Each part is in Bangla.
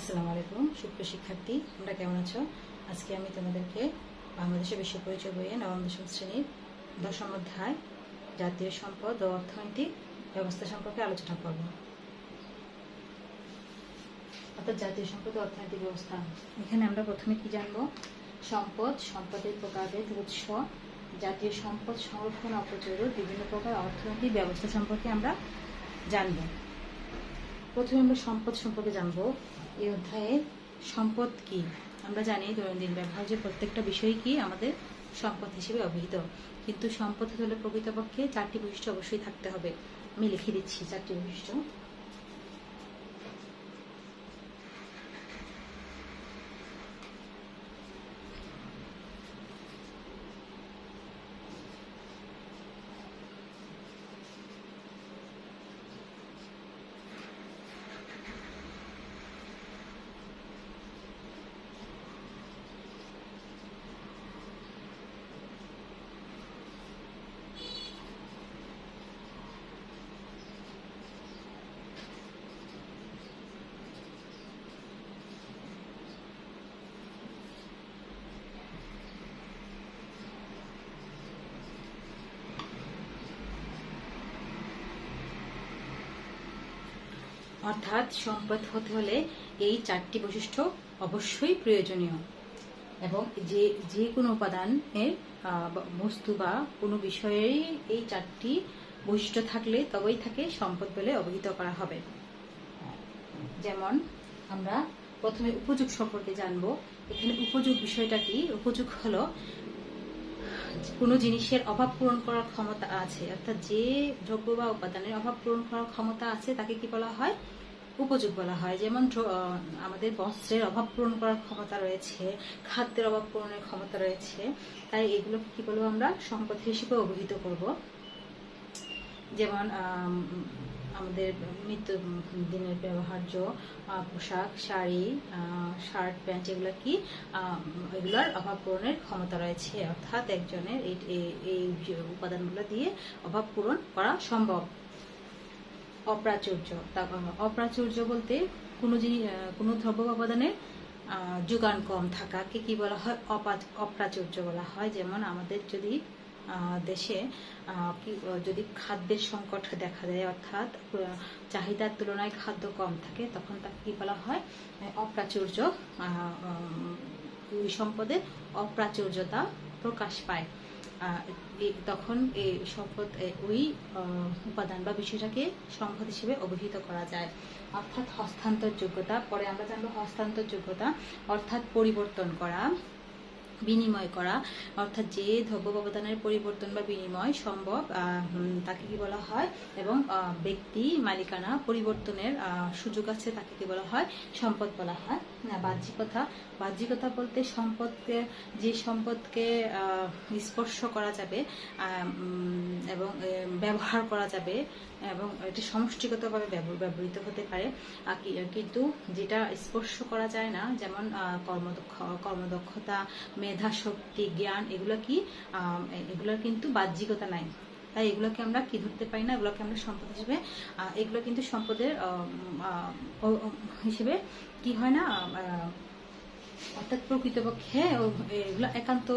আসসালামু আলাইকুম সুপ্রিয় শিক্ষার্থী, তোমরা কেমন আছো? আজকে আমি তোমাদেরকে বাংলাদেশের বিশ্ব পরিচয় বইয়ে নবম দশম শ্রেণীর দশম অধ্যায় জাতীয় সম্পদ ও অর্থনৈতিক ব্যবস্থা সম্পর্কে আলোচনা করব। অর্থাৎ জাতীয় সম্পদ ও অর্থনৈতিক ব্যবস্থা। এখানে আমরা প্রথমে কি জানবো? সম্পদ, সম্পদের প্রকারভেদ, উৎস, জাতীয় সম্পদ সংরক্ষণ, অপচয়, বিভিন্ন প্রকার অর্থনৈতিক ব্যবস্থা সম্পর্কে আমরা জানবো। প্রথমে আমরা সম্পদ সম্পর্কে জানবো। এই অধ্যায়ে সম্পদ কি? আমরা জানি দৈনন্দিন ব্যবহার্য প্রত্যেকটা বিষয় কি আমাদের সম্পদ হিসেবে অভিহিত, কিন্তু সম্পদ হলে প্রকৃতপক্ষে চারটি বৈশিষ্ট্য অবশ্যই থাকতে হবে। আমি লিখে দিচ্ছি চারটি বৈশিষ্ট্য। অর্থাৎ সম্পদ হতে হলে এই চারটি বৈশিষ্ট্য অবশ্যই প্রয়োজনীয়, এবং যে কোনো উপাদানের বস্তু বা কোনো বিষয়েই এই চারটি বৈশিষ্ট্য থাকলে তবেই তাকে সম্পদ বলে অভিহিত করা হবে। যেমন আমরা প্রথমে উপযোগ সম্পর্কে জানবো। এখানে উপযোগ বিষয়টা কি? উপযোগ হলো কোনো জিনিসের অভাব পূরণ করার ক্ষমতা আছে, অর্থাৎ যে দ্রব্য বা উপাদানের অভাব পূরণ করার ক্ষমতা আছে তাকে কি বলা হয়? উপযোগ বলা হয়। যেমন আমাদের বস্ত্রের অভাব পূরণ করার ক্ষমতা রয়েছে, খাদ্যের অভাব পূরণের ক্ষমতা রয়েছে, তাই এগুলোকে কি বলবো? আমরা সম্পদ হিসেবে অভিহিত করব। যেমন আমাদের নিত্য দিনের ব্যবহার্য পোশাক, শাড়ি, শার্ট, প্যান্ট, এগুলো কি এগুলোর অভাব পূরণের ক্ষমতা রয়েছে, অর্থাৎ একজনের এই উপাদানগুলো দিয়ে অভাব পূরণ করা সম্ভব। অপ্রাচুর্য, অপ্রাচুর্য বলতে কোনো জিনিস, কোনো দ্রব্য উপাদানের যোগান কম থাকাকে কি বলা হয়? অপ্রাচুর্য বলা হয়। যেমন আমাদের যদি দেশে যদি খাদ্যের সংকট দেখা দেয়, অর্থাৎ চাহিদার তুলনায় খাদ্য কম থাকে, তখন তাকে কি বলা হয়? অপ্রাচুর্য। ওই সম্পদের অপ্রাচুর্যতা প্রকাশ পায়, তখন এই সম্পদ, ওই উপাদান বা বিষয়টাকে সম্পদ হিসেবে অভিহিত করা যায়। অর্থাৎ হস্তান্তর যোগ্যতা। পরে আমরা জানবো হস্তান্তর যোগ্যতা অর্থাৎ পরিবর্তন করা, বিনিময় করা, অর্থাৎ যে দ্রব্য উপাদানের পরিবর্তন বা বিনিময় সম্ভব তাকে কি বলা হয়, এবং ব্যক্তি মালিকানা পরিবর্তনের সুযোগ আছে তাকে কি বলা হয়? সম্পদ বলা হয়। বাহ্যিকতা, বাহ্যিকতা বলতে সম্পদকে, যে সম্পদকে স্পর্শ করা যাবে এবং ব্যবহার করা যাবে এবং এটি সমষ্টিগতভাবে ব্যবহৃত হতে পারে, কিন্তু যেটা স্পর্শ করা যায় না, যেমন কর্মদক্ষতা, মেধা, শক্তি, জ্ঞান, এগুলো কি এগুলোর কিন্তু বাহ্যিকতা নাই, তাই এগুলোকে আমরা কি ধরতে পারি না, এগুলোকে আমরা সম্পদ হিসেবে, এগুলো কিন্তু সম্পদের হিসেবে কি হয় না, অর্থাৎ প্রকৃতপক্ষে এগুলো একান্ত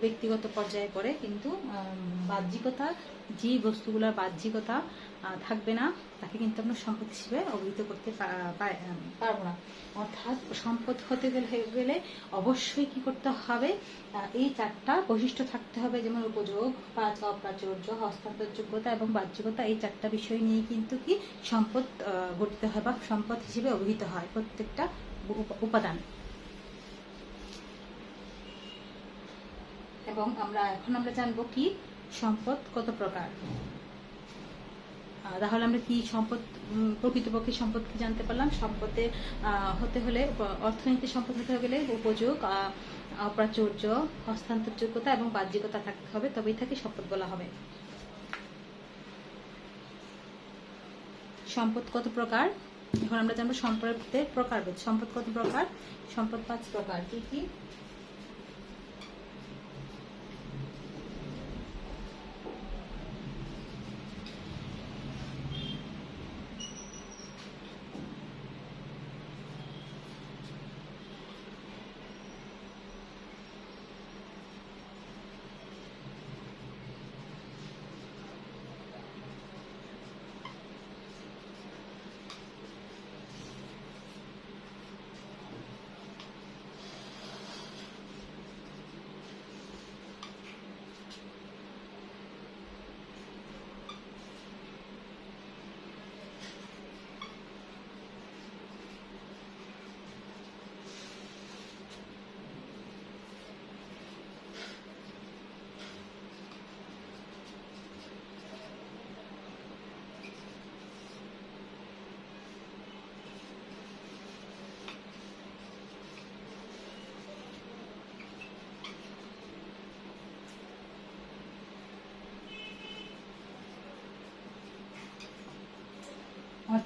ব্যক্তিগত পর্যায়ে পড়ে, কিন্তু বাহ্যিকতা, যে বস্তুগুলোর বাহ্যিকতা থাকবে না তাকে কিন্তু আমরা সম্পদ হিসেবে অভিহিত করতে পারবো না। অর্থাৎ সম্পদ হতে গেলে অবশ্যই কি করতে হবে? এই চারটা বৈশিষ্ট্য থাকতে হবে। যেমন উপযোগ, অপ্রাচুর্য, হস্তান্তর যোগ্যতা এবং বাহ্যিকতা। এই চারটা বিষয় নিয়ে কিন্তু কি সম্পদ গঠিত হয় বা সম্পদ হিসেবে অভিহিত হয় প্রত্যেকটা উপাদান। এবং এখন আমরা জানবো কি সম্পদ কত প্রকার। তাহলে আমরা কি সম্পদ, প্রকৃতপক্ষে সম্পদ কি জানতে পারলাম? সম্পদে হতে হলে, অর্থনৈতিক সম্পদ হতে গেলে উপযোগ, অপ্রাচুর্য, হস্তান্তর যোগ্যতা এবং বাহ্যিকতা থাকতে হবে, তবেই তাকে সম্পদ বলা হবে। সম্পদ কত প্রকার? এখন আমরা জানবো সম্পদের প্রকারভেদ। সম্পদ কত প্রকার? সম্পদ 5 প্রকার। কি কি?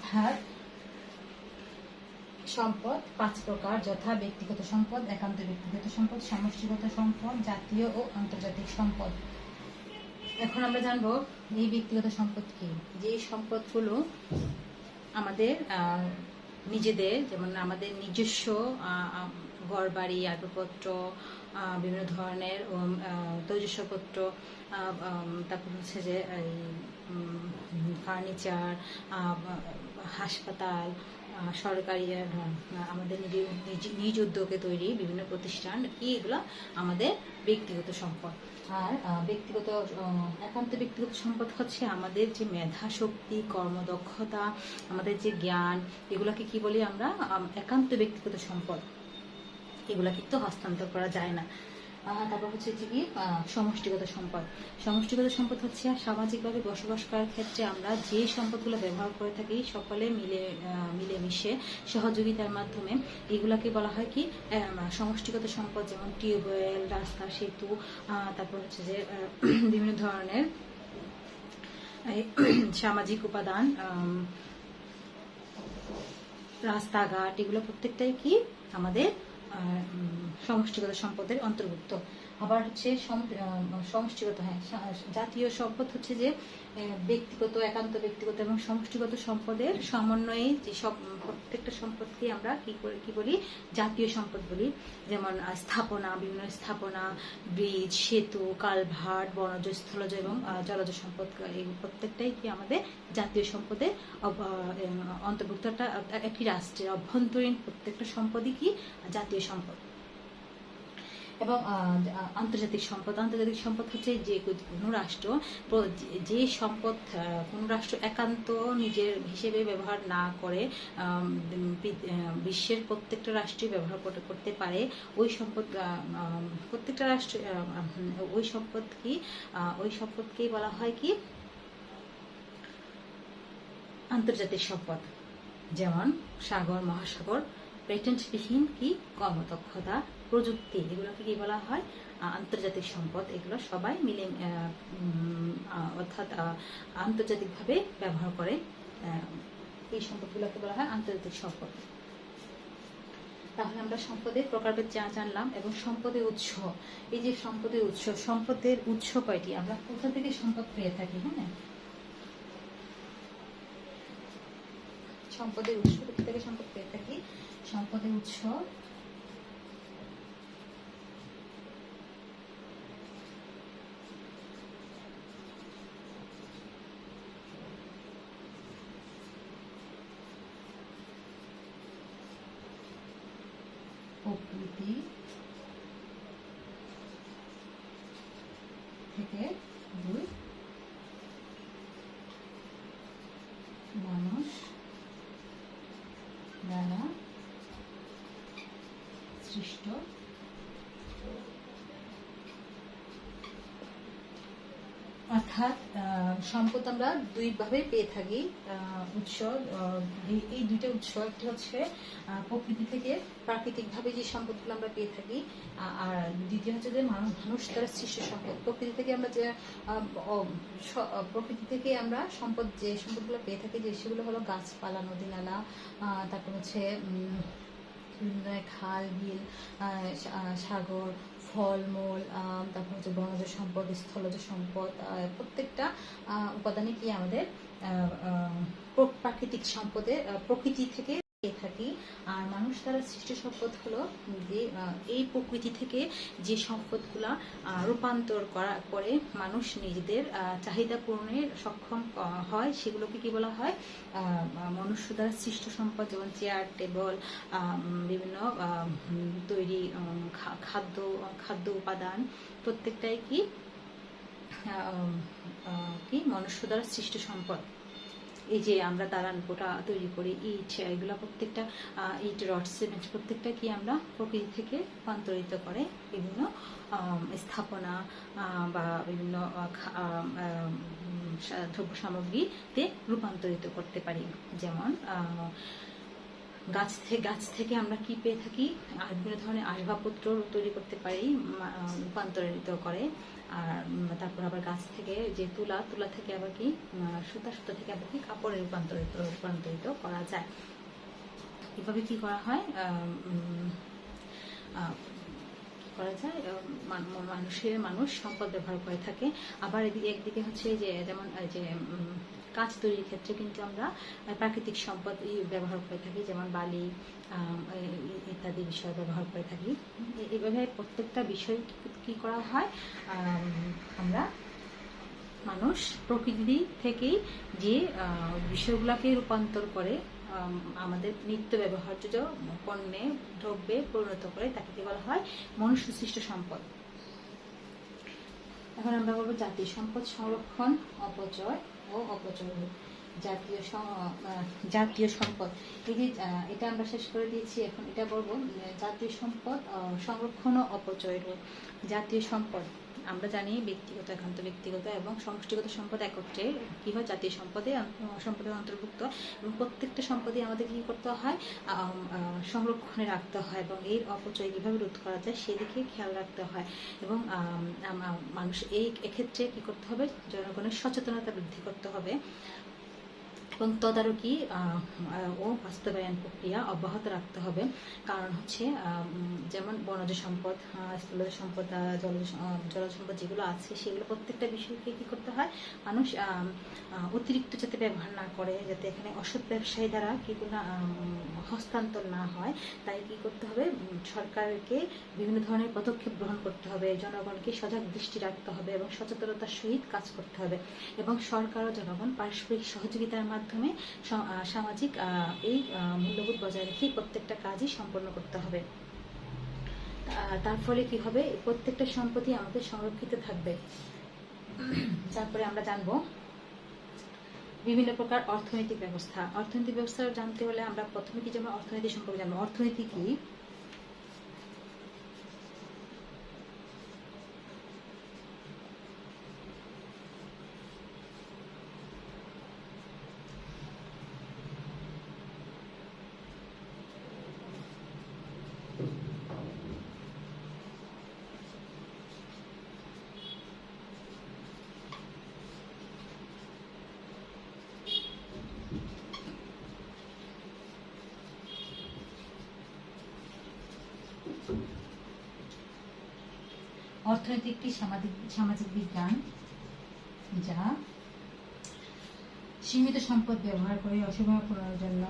অর্থাৎ সম্পদ 5 প্রকার, যথা ব্যক্তিগত সম্পদ, একান্ত ব্যক্তিগত সম্পদ, সমষ্টিগত সম্পদ, জাতীয় ও আন্তর্জাতিক সম্পদ। এখন আমরা জানবো এই ব্যক্তিগত সম্পদ কি। যে সম্পদগুলো আমাদের নিজেদের, যেমন আমাদের নিজস্ব ঘর বাড়ি, আসবাবপত্র, বিভিন্ন ধরনের তৈজসপত্র, তারপর হচ্ছে যে ফার্নিচার, হাসপাতাল, সরকারি, আমাদের নিজ উদ্যোগে তৈরি বিভিন্ন প্রতিষ্ঠান কি, এগুলো আমাদের ব্যক্তিগত সম্পদ। আর একান্ত ব্যক্তিগত সম্পদ হচ্ছে আমাদের যে মেধা শক্তি, কর্মদক্ষতা, আমাদের যে জ্ঞান, এগুলাকে কি বলি আমরা, একান্ত ব্যক্তিগত সম্পদ। এগুলা কিন্তু হস্তান্তর করা যায় না। তারপর হচ্ছে যে কি সমষ্টিগত সম্পদ। সমষ্টিগত সম্পদ হচ্ছে সামাজিকভাবে বসবাস করার ক্ষেত্রে আমরা যে সম্পদগুলো ব্যবহার করে থাকি সকলে মিলেমিশে সহযোগিতার মাধ্যমে, এগুলাকে বলা হয় কি সমষ্টিগত সম্পদ। যেমন টিউবওয়েল, রাস্তা, সেতু, তারপর হচ্ছে যে বিভিন্ন ধরনের সামাজিক উপাদান, রাস্তাঘাট, এগুলো প্রত্যেকটাই কি আমাদের সমষ্টিগত সম্পদের অন্তর্ভুক্ত। আবার হচ্ছে সমষ্টিগত, জাতীয় সম্পদ হচ্ছে যে ব্যক্তিগত, একান্ত ব্যক্তিগত এবং সমষ্টিগত সম্পদের সমন্বয়ে যে সব প্রত্যেকটা সম্পদকে আমরা কি বলি, জাতীয় সম্পদ বলি। যেমন স্থাপনা, বিভিন্ন স্থাপনা, ব্রিজ, সেতু, কালভার্ট, বনজ, স্থলজ এবং জলজ সম্পদ, এই প্রত্যেকটাই কি আমাদের জাতীয় সম্পদের অন্তর্ভুক্ত। একটি রাষ্ট্রের অভ্যন্তরীণ প্রত্যেকটা সম্পদই কি জাতীয় সম্পদ। এবং আন্তর্জাতিক সম্পদ। আন্তর্জাতিক সম্পদ হচ্ছে যে কোনো রাষ্ট্র, যে সম্পদ কোনো রাষ্ট্র একান্ত নিজের হিসেবে ব্যবহার না করে বিশ্বের প্রত্যেকটা রাষ্ট্রই ব্যবহার করতে পারে, ওই সম্পদ প্রত্যেকটা রাষ্ট্র, ওই সম্পদকেই বলা হয় কি আন্তর্জাতিক সম্পদ। যেমন সাগর, মহাসাগর, পেটেন্টবিহীন কি কর্মদক্ষতা, প্রযুক্তি, এগুলোকে কি বলা হয় আন্তর্জাতিক সম্পদ। এগুলো সবাই মিলে অর্থাৎ আন্তর্জাতিকভাবে ব্যবহার করে, এই সম্পদগুলোকে বলা হয় আন্তর্জাতিক সম্পদ। তাহলে আমরা সম্পদের প্রকারভেদ জানলাম। এবং সম্পদের উৎস, এই যে সম্পদের উৎস কয়টি, আমরা কোথা থেকে সম্পদ পেয়ে থাকি। হ্যাঁ, সম্পদের উৎস থেকে সম্পদ পেয়ে থাকি। সম্পদের উৎস প্রকৃতি থেকে, 2 মানুষ দ্বারা সৃষ্ট অর্থাৎ সম্পদ আমরা 2 ভাবে পেয়ে থাকি। উৎস, এই 2টা উৎস, একটি হচ্ছে প্রকৃতি থেকে প্রাকৃতিকভাবে যে সম্পদগুলো আমরা পেয়ে থাকি, আর দ্বিতীয় হচ্ছে যে মানুষ দ্বারা সৃষ্ট সম্পদ। প্রকৃতি থেকে আমরা সম্পদ, যে সম্পদগুলো পেয়ে থাকি, যে সেগুলো হলো গাছপালা, নদী নালা, তারপর হচ্ছে খাল, বিল, সাগর, ফলমূল, তারপর হচ্ছে বনজ সম্পদ, স্থলজ সম্পদ। প্রত্যেকটা উপাদানে কি আমাদের প্রাকৃতিক সম্পদের প্রকৃতি থেকে পেয়ে থাকি। আর মানুষ দ্বারা সৃষ্ট সম্পদ হলো যে এই প্রকৃতি থেকে যে সম্পদগুলা রূপান্তর করে মানুষ নিজেদের চাহিদা পূরণে সক্ষম হয়, সেগুলোকে কি বলা হয় মনুষ্য দ্বারা সৃষ্ট সম্পদ। যেমন চেয়ার, টেবল, বিভিন্ন তৈরি খাদ্য উপাদান, প্রত্যেকটাই কি মনুষ্য দ্বারা সৃষ্ট সম্পদ। এই যে আমরা দালান কোঠা তৈরি করি, ইট, এগুলো প্রত্যেকটা ইট, রড, সিমেন্ট, প্রত্যেকটা কি আমরা প্রকৃতি থেকে রূপান্তরিত করে বিভিন্ন স্থাপনা বা বিভিন্ন দ্রব্য সামগ্রীতে রূপান্তরিত করতে পারি। যেমন গাছ থেকে আমরা কি পেয়ে থাকি, আর বিভিন্ন ধরনের আসবাবপত্র তৈরি করতে পারি, রূপান্তরিত করে। আর তারপর আবার গাছ থেকে যে তুলা থেকে আবার কি সুতা থেকে আবার কি কাপড়ে রূপান্তরিত করা যায়। এভাবে কি করা হয়, মানুষ সম্পদ ব্যবহার করে থাকে। আবার একদিকে হচ্ছে যে যেমন যে কাঁচ তৈরির ক্ষেত্রে কিন্তু আমরা প্রাকৃতিক সম্পদ ব্যবহার করে থাকি, যেমন বালি ইত্যাদি বিষয় ব্যবহার করে থাকি। এইভাবে প্রত্যেকটা বিষয় কি করা হয়, আমরা মানুষ প্রকৃতি থেকেই যে বিষয়গুলোকে রূপান্তর করে আমাদের নিত্য ব্যবহার্য পণ্যে দ্রব্যে পরিণত করে, তাকে কি বলা হয়, মনুষ্য সৃষ্ট সম্পদ। এখন আমরা বলবো জাতীয় সম্পদ সংরক্ষণ, অপচয় ও অপচয়। জাতীয় সম্পদ, এই যে এটা আমরা শেষ করে দিয়েছি, এখন এটা বলবো জাতীয় সম্পদ সংরক্ষণ ও অপচয় রোধ। জাতীয় সম্পদ আমরা জানি ব্যক্তিগত, একান্ত ব্যক্তিগত এবং সমষ্টিগত সম্পদ একত্রে কি হয়, জাতীয় সম্পদের অন্তর্ভুক্ত। এবং প্রত্যেকটা সম্পদই আমাদের কি করতে হয়, সংরক্ষণে রাখতে হয় এবং এর অপচয় কিভাবে রোধ করা যায় সেদিকে খেয়াল রাখতে হয়। এবং মানুষ এক্ষেত্রে কি করতে হবে, জনগণের সচেতনতা বৃদ্ধি করতে হবে এবং তদারকি ও বাস্তবায়ন প্রক্রিয়া অব্যাহত রাখতে হবে। কারণ হচ্ছে যেমন বনজ সম্পদ, স্থলজ সম্পদ, জলজ সম্পদ যেগুলো আছে সেগুলো প্রত্যেকটা বিষয়কে কি করতে হয়, মানুষ অতিরিক্ত যাতে ব্যবহার না করে, যাতে এখানে অসৎ ব্যবসায়ী দ্বারা কি কোনো হস্তান্তর না হয়, তাই কি করতে হবে, সরকারকে বিভিন্ন ধরনের পদক্ষেপ গ্রহণ করতে হবে, জনগণকে সজাগ দৃষ্টি রাখতে হবে এবং সচেতনতার সহিত কাজ করতে হবে। এবং সরকার ও জনগণ পারস্পরিক সহযোগিতার মাধ্যমে সামাজিক এই মূল্যবোধ বজায় রেখে প্রত্যেকটা কাজই সম্পন্ন করতে হবে। তার ফলে কি হবে, প্রত্যেকটা সম্পত্তি আমাদের সংরক্ষিত থাকবে। তারপরে আমরা জানবো বিভিন্ন প্রকার অর্থনৈতিক ব্যবস্থা। অর্থনৈতিক ব্যবস্থা জানতে হলে আমরা প্রথমে কি যেমন অর্থনীতি সম্পর্কে জানবো। অর্থনীতি কি? অর্থনীতি একটি সামাজিক বিজ্ঞান যা সীমিত সম্পদ ব্যবহার করে অসীম পূরণের জন্য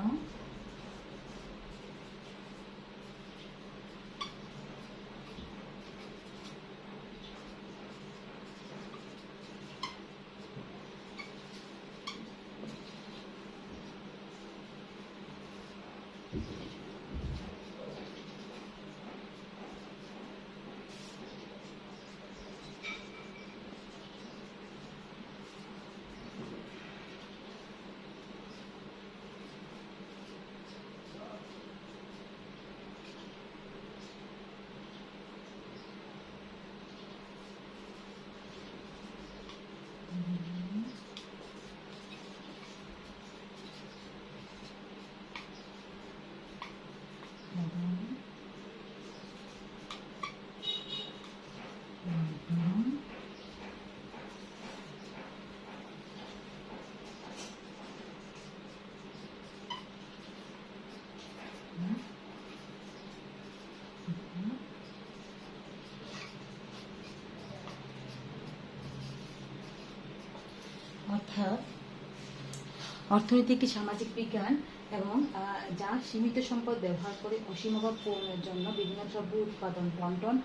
অর্থাৎ অর্থনীতি একটি সামাজিক বিজ্ঞান এবং যা সীমিত সম্পদ ব্যবহার করে অসীমভাব পূরণের জন্য বিভিন্ন দ্রব্য উৎপাদন, বন্টন,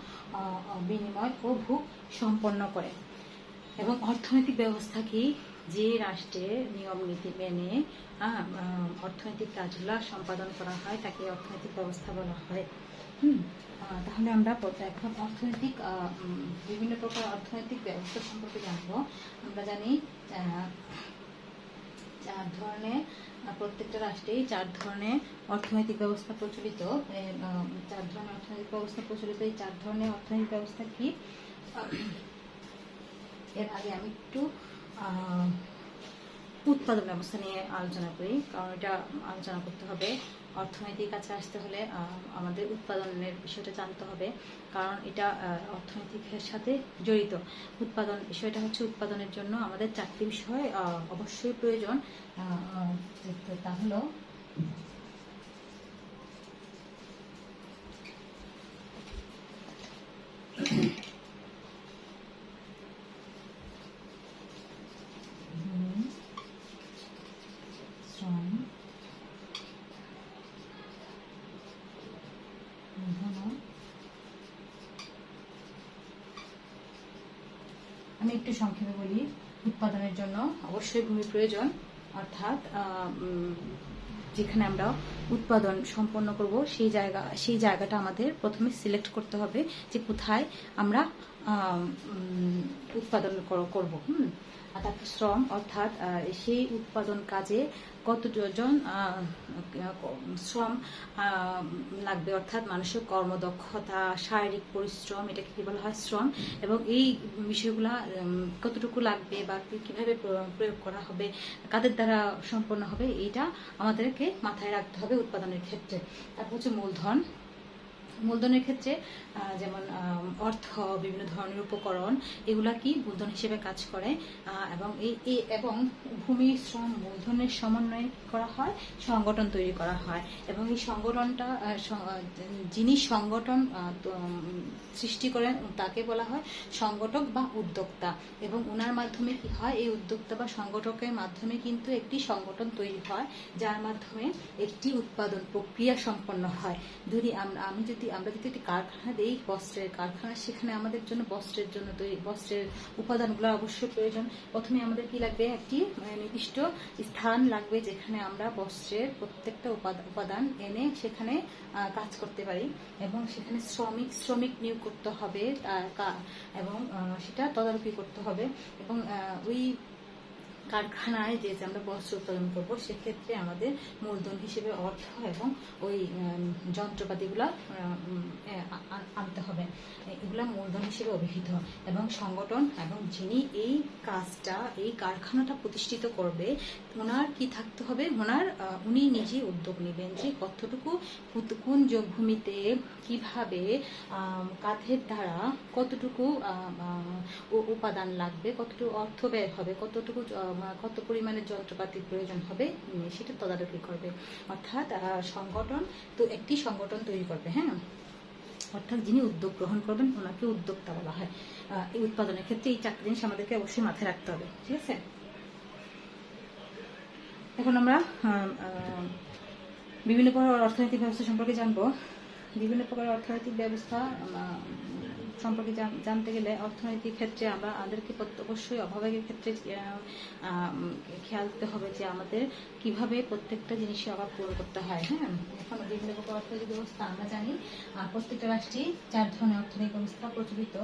বিনিময় ও ভোগ সম্পন্ন করে। এবং অর্থনৈতিক ব্যবস্থা কি, যে রাষ্ট্রের নিয়ম নীতি মেনে অর্থনৈতিক কাজগুলো সম্পাদন করা হয় তাকে অর্থনৈতিক ব্যবস্থা বলা হয়। তাহলে আমরা এখন অর্থনৈতিক বিভিন্ন প্রকার অর্থনৈতিক ব্যবস্থা সম্পর্কে জানবো। আমরা জানি 4 ধরনের, প্রত্যেকটা রাষ্ট্রেই 4 ধরনের অর্থনৈতিক ব্যবস্থা প্রচলিত। 4 ধরনের অর্থনৈতিক ব্যবস্থা প্রচলিত। এই 4 ধরনের অর্থনৈতিক ব্যবস্থা কি, এর আগে আমি একটু উৎপাদন ব্যবস্থা নিয়ে আলোচনা করি, কারণ এটা আলোচনা করতে হবে। অর্থনীতির কাছে আসতে হলে আমাদের উৎপাদনের বিষয়টা জানতে হবে, কারণ এটা অর্থনীতির সাথে জড়িত। উৎপাদন বিষয়টা হচ্ছে, উৎপাদনের জন্য আমাদের 4টি বিষয় অবশ্যই প্রয়োজন। তা হলো শ্রম, আমি একটু সংক্ষেপে বলি। উৎপাদনের জন্য অবশ্যই ভূমি প্রয়োজন, অর্থাৎ যেখানে আমরা উৎপাদন সম্পন্ন করব সেই জায়গাটা আমাদের প্রথমে সিলেক্ট করতে হবে যে কোথায় আমরা উৎপাদন করব। আর তারপর শ্রম, অর্থাৎ সেই উৎপাদন কাজে কতজন শ্রম লাগবে, অর্থাৎ মানুষের কর্মদক্ষতা, শারীরিক পরিশ্রম, এটাকে কি বলা হয়? শ্রম। এবং এই বিষয়গুলা কতটুকু লাগবে বা কিভাবে প্রয়োগ করা হবে, কাদের দ্বারা সম্পন্ন হবে, এইটা আমাদেরকে মাথায় রাখতে হবে উৎপাদনের ক্ষেত্রে। তারপর হচ্ছে মূলধন। মূলধনের ক্ষেত্রে যেমন অর্থ, বিভিন্ন ধরনের উপকরণ, এগুলা কি মূলধন হিসেবে কাজ করে। এবং ভূমি, শ্রম, মূলধনের সমন্বয়ে করা হয়, সংগঠন তৈরি করা হয়। এবং এই সংগঠনটা, যিনি সংগঠন সৃষ্টি করেন তাকে বলা হয় সংগঠক বা উদ্যোক্তা। এবং ওনার মাধ্যমে কি হয়, এই উদ্যোক্তা বা সংগঠকের মাধ্যমে কিন্তু একটি সংগঠন তৈরি হয়, যার মাধ্যমে একটি উৎপাদন প্রক্রিয়া সম্পন্ন হয়। যদি আমরা যদি একটি কারখানা দেই, বস্ত্রের কারখানা, সেখানে আমাদের জন্য বস্ত্রের উপাদানগুলো অবশ্যই প্রয়োজন। প্রথমে আমাদের কি লাগবে, একটি নির্দিষ্ট স্থান লাগবে যেখানে আমরা বস্ত্রের প্রত্যেকটা উপাদান এনে সেখানে কাজ করতে পারি। এবং সেখানে শ্রমিক নিয়োগ করতে হবে, এবং সেটা তদারকি করতে হবে। এবং ওই কারখানায় যে আমরা বস্ত্র উৎপাদন করবো, সেক্ষেত্রে আমাদের মূলধন হিসেবে অর্থ এবং ওই যন্ত্রপাতিগুলো আনতে হবে, এগুলা মূলধন হিসেবে অভিহিত। এবং সংগঠন, এবং যিনি এই কাজটা, এই কারখানাটা প্রতিষ্ঠিত করবে, ওনার কি থাকতে হবে, উনি নিজে উদ্যোগ নেবেন যে কতটুকু, কোন ভূমিতে কিভাবে, কাঠের দ্বারা কতটুকু উপাদান লাগবে, কতটুকু অর্থ ব্যয় হবে, কত পরিমাণের যন্ত্রপাতির প্রয়োজন হবে, সেটা তদারকি করবে। অর্থাৎ একটি সংগঠন তৈরি করবে। হ্যাঁ, অর্থাৎ যিনি উদ্যোগ গ্রহণ করবেন ওনাকে উদ্যোক্তা বলা হয়। এই উৎপাদনের ক্ষেত্রে এই 4টি জিনিস আমাদেরকে অবশ্যই মাথায় রাখতে হবে। ঠিক আছে, এখন আমরা বিভিন্ন প্রকার অর্থনৈতিক ব্যবস্থা সম্পর্কে জানবো। বিভিন্ন প্রকার অর্থনৈতিক ব্যবস্থা সম্পর্কে জানতে গেলে অর্থনৈতিক ক্ষেত্রে আমাদেরকে অবশ্যই অভাবের ক্ষেত্রে খেয়াল দিতে হবে যে আমাদের কিভাবে প্রত্যেকটা জিনিসের অভাব পূরণ করতে হয়। হ্যাঁ, এখন বিভিন্ন প্রকার অর্থনৈতিক ব্যবস্থা আমরা জানি, প্রত্যেকটা রাষ্ট্রে 4 ধরনের অর্থনৈতিক ব্যবস্থা প্রচলিত।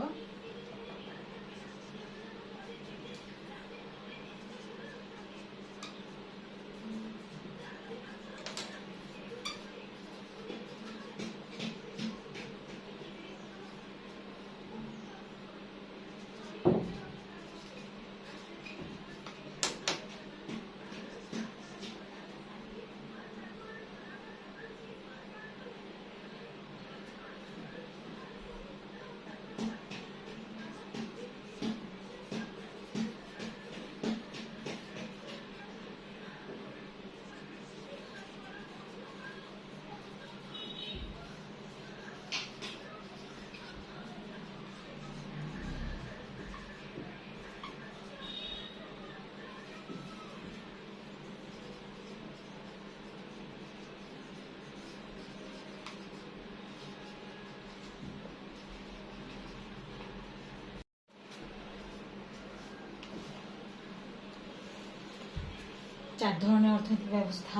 চার ধরনের অর্থনৈতিক ব্যবস্থা: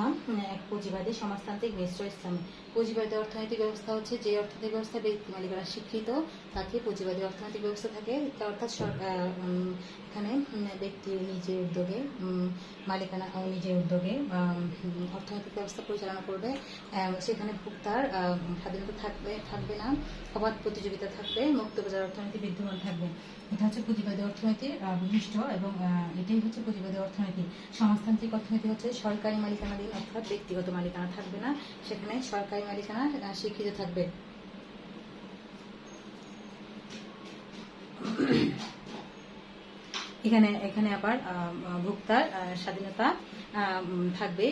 এক পুঁজিবাদী, সমাজতান্ত্রিক, মিশ্র, ইসলামী। পুঁজিবাদী অর্থনৈতিক ব্যবস্থা হচ্ছে যে অর্থনৈতিক ব্যবস্থা ব্যক্তি মালিকানা স্বীকৃত তাকে পুঁজিবাদী অর্থনৈতিক ব্যবস্থা থাকে, অর্থাৎ এখানে ব্যক্তি নিজের উদ্যোগে মালিকানা নিজের উদ্যোগে অর্থনৈতিক ব্যবস্থা পরিচালনা করবে। সেখানে ভোক্তার স্বাধীনতা থাকবে না, অবাধ প্রতিযোগিতা থাকবে, মুক্ত বাজার অর্থনীতি বিদ্যমান থাকবে। এটা হচ্ছে পুঁজিবাদী অর্থনীতির বৈশিষ্ট্য এবং এটাই হচ্ছে পুঁজিবাদী অর্থনীতি। সমাজতান্ত্রিক অর্থনীতি হচ্ছে সরকারি মালিকানাধীন, অর্থাৎ ব্যক্তিগত মালিকানা থাকবে না, সেখানে সরকারি মালিকানা স্বীকৃত থাকবে। এখানে আবার ভোক্তার স্বাধীনতা থাকবে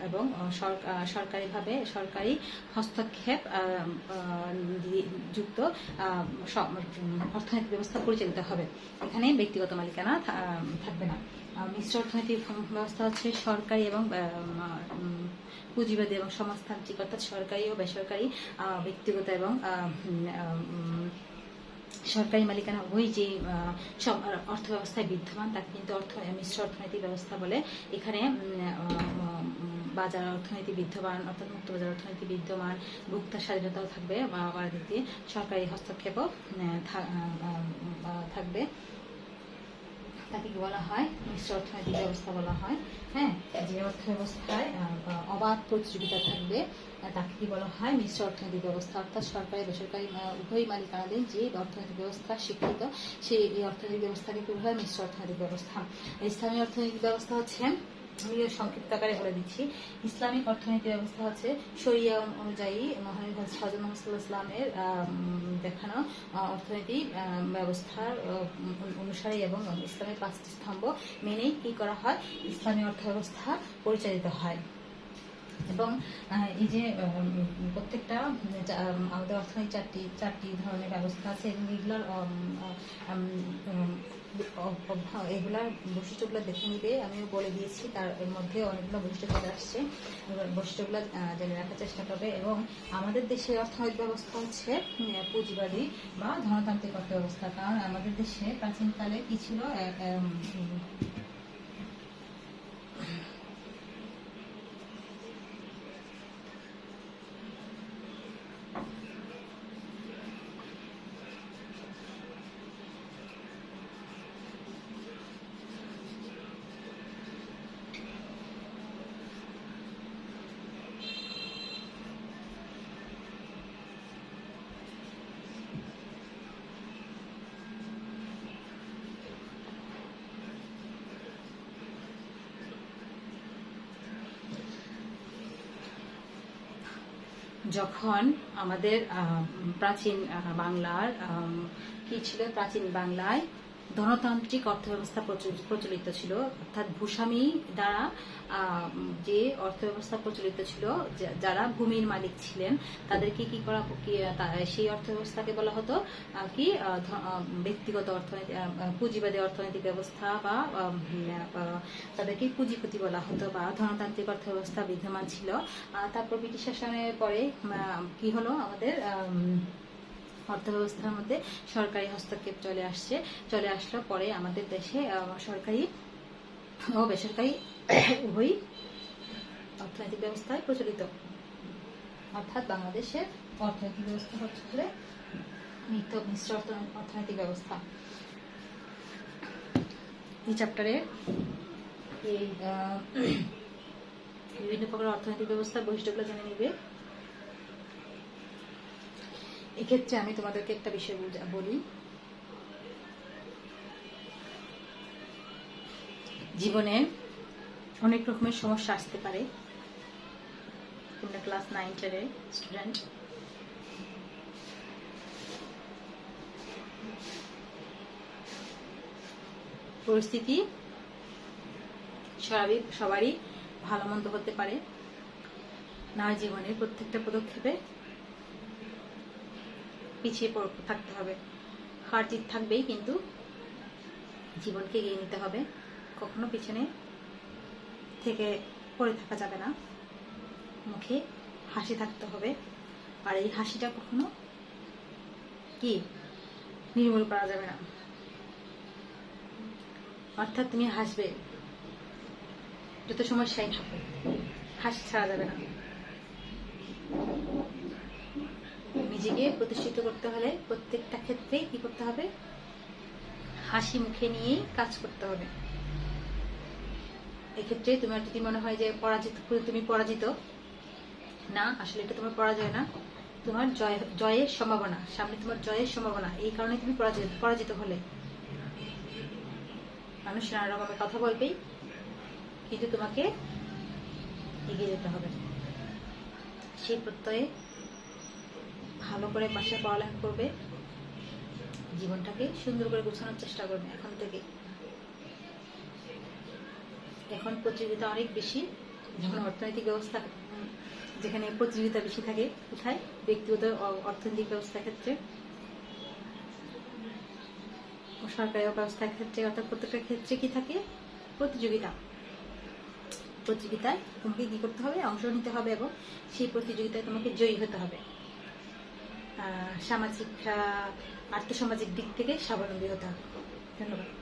এবং সরকারি হস্তক্ষেপ যুক্ত অর্থনৈতিক ব্যবস্থা পরিচালিত হবে। এখানে ব্যক্তিগত মালিকানা থাকবে না। মিশ্র অর্থনৈতিক ব্যবস্থা হচ্ছে সরকারি এবং পুঁজিবাদী এবং সমাজতান্ত্রিক, অর্থাৎ সরকারি ও বেসরকারি, ব্যক্তিগত এবং সরকারি মালিকানা উভয় যে অর্থ ব্যবস্থায় বিদ্যমান তাকে কিন্তু মিশ্র অর্থনৈতিক ব্যবস্থা বলে। এখানে বাজার অর্থনীতি বিদ্যমান, অর্থাৎ মুক্ত বাজার অর্থনীতি বিদ্যমান, ভোক্তার স্বাধীনতাও থাকবে, আবার দিকে সরকারি হস্তক্ষেপও থাকবে। তাকে কি বলা হয়? মিশ্র অর্থনৈতিক ব্যবস্থা বলা হয়। হ্যাঁ, যে অর্থ ব্যবস্থায় অবাধ প্রতিযোগিতা থাকবে তাকে কি বলা হয়? মিশ্র অর্থনৈতিক ব্যবস্থা, অর্থাৎ সরকারি বেসরকারি উভয় মালিকানাধীন যে অর্থনৈতিক ব্যবস্থা স্বীকৃত সেই অর্থনৈতিক ব্যবস্থাকে কি বলা হয়? মিশ্র অর্থনৈতিক ব্যবস্থা। ইসলামী অর্থনৈতিক ব্যবস্থা হচ্ছে, আমি সংক্ষিপ্ত আকারে বলে দিচ্ছি, ইসলামিক অর্থনৈতিক ব্যবস্থা হচ্ছে শরিয়া অনুযায়ী মহানবী হযরত মুহাম্মদ সাল্লাল্লাহু আলাইহি ওয়াসাল্লামের দেখানো অর্থনৈতিক ব্যবস্থার অনুসারে এবং ইসলামের 5টি স্তম্ভ মেনেই কি করা হয়? ইসলামী অর্থ ব্যবস্থা পরিচালিত হয়। এবং এই যে প্রত্যেকটা আমাদের অর্থনীতি চারটি ধরনের ব্যবস্থা আছে এবং এগুলার বৈশিষ্ট্যগুলো দেখে নিবে, আমিও বলে দিয়েছি, তার এর মধ্যে অনেকগুলো বৈশিষ্ট্য চলে আসছে, বৈশিষ্ট্যগুলো জেনে রাখার চেষ্টা করবে। এবং আমাদের দেশের অর্থনৈতিক ব্যবস্থা হচ্ছে পুঁজিবাদী বা ধনতান্ত্রিক অর্থ ব্যবস্থা, কারণ আমাদের দেশে প্রাচীনকালে কি ছিল? যখন আমাদের প্রাচীন বাংলার কি ছিল? প্রাচীন বাংলায় ধনতান্ত্রিক অর্থব্যবস্থা প্রচলিত ছিল, অর্থাৎ ভূস্বামী দ্বারা যে অর্থব্যবস্থা প্রচলিত ছিল, যারা ভূমির মালিক ছিলেন তাদেরকে কি করা, সেই অর্থব্যবস্থাকে বলা হতো কি? ব্যক্তিগত অর্থনীতি, পুঁজিবাদী অর্থনৈতিক ব্যবস্থা, বা তাদেরকে পুঁজিপতি বলা হতো, বা ধনতান্ত্রিক অর্থব্যবস্থা বিদ্যমান ছিল। তারপর ব্রিটিশ শাসনের পরে কি হলো? আমাদের অর্থব্যবস্থার মধ্যে সরকারি হস্তক্ষেপ চলে আসলো। পরে আমাদের দেশে সরকারি ও বেসরকারি উভয় অর্থনৈতিক ব্যবস্থায় প্রচলিত, অর্থাৎ বাংলাদেশের অর্থনৈতিক ব্যবস্থা হচ্ছে মিশ্র অর্থনৈতিক ব্যবস্থা। এই চ্যাপ্টারে এই বিভিন্ন প্রকার অর্থনৈতিক ব্যবস্থার বৈশিষ্ট্যগুলো জেনে নিবে। এক্ষেত্রে আমি তোমাদেরকে একটা বিষয় বলি, জীবনে অনেক রকমের সমস্যা আসতে পারে। তোমরা ক্লাস 9-10 স্টুডেন্ট, পরিস্থিতি স্বাভাবিক, সবারই ভালো মন্দ হতে পারে না, জীবনের প্রত্যেকটা পদক্ষেপে পিছিয়ে থাকতে হবে, হার জিত থাকবেই, কিন্তু জীবনকে এগিয়ে নিতে হবে, কখনো পিছনে থেকে পড়ে থাকা যাবে না, মুখে হাসি থাকতে হবে, আর এই হাসিটা কখনো কি নির্মূল করা যাবে না, অর্থাৎ তুমি হাসবে যত সমস্যাই থাকবে, হাসি ছাড়া যাবে না। নিজেকে প্রতিষ্ঠিত করতে হলে প্রত্যেকটা ক্ষেত্রে কি করতে হবে, হাসি মুখে নিয়েই কাজ করতে হবে। এক্ষেত্রে তোমার যদি মনে হয় যে তুমি পরাজিত, না, আসলে এটা তোমার পরাজয় না, তোমার জয়ের সম্ভাবনা, সামনে তোমার জয়ের সম্ভাবনা। এই কারণে তুমি পরাজিত হলে। মানুষ নানা রকমের কথা বলবেই, কিন্তু তোমাকে এগিয়ে যেতে হবে। সেই প্রত্যয়ে ভালো করে বাসায় পড়ালেখা করবে, জীবনটাকে সুন্দর করে গোছানোর চেষ্টা করবে এখন থেকে। এখন প্রতিযোগিতা অনেক বেশি, যখন অর্থনৈতিক ব্যবস্থা, যেখানে প্রতিযোগিতা বেশি থাকে, কোথায়, ব্যক্তিগত অর্থনৈতিক ব্যবস্থার ক্ষেত্রে, সরকারি ব্যবস্থার ক্ষেত্রে, অর্থাৎ প্রত্যেকটা ক্ষেত্রে কি থাকে, প্রতিযোগিতায় তোমাকে কি করতে হবে, অংশ নিতে হবে, এবং সেই প্রতিযোগিতায় তোমাকে জয়ী হতে হবে। সামাজিক, আর্থসামাজিক দিক থেকে স্বাবলম্বী হতে হবে। ধন্যবাদ।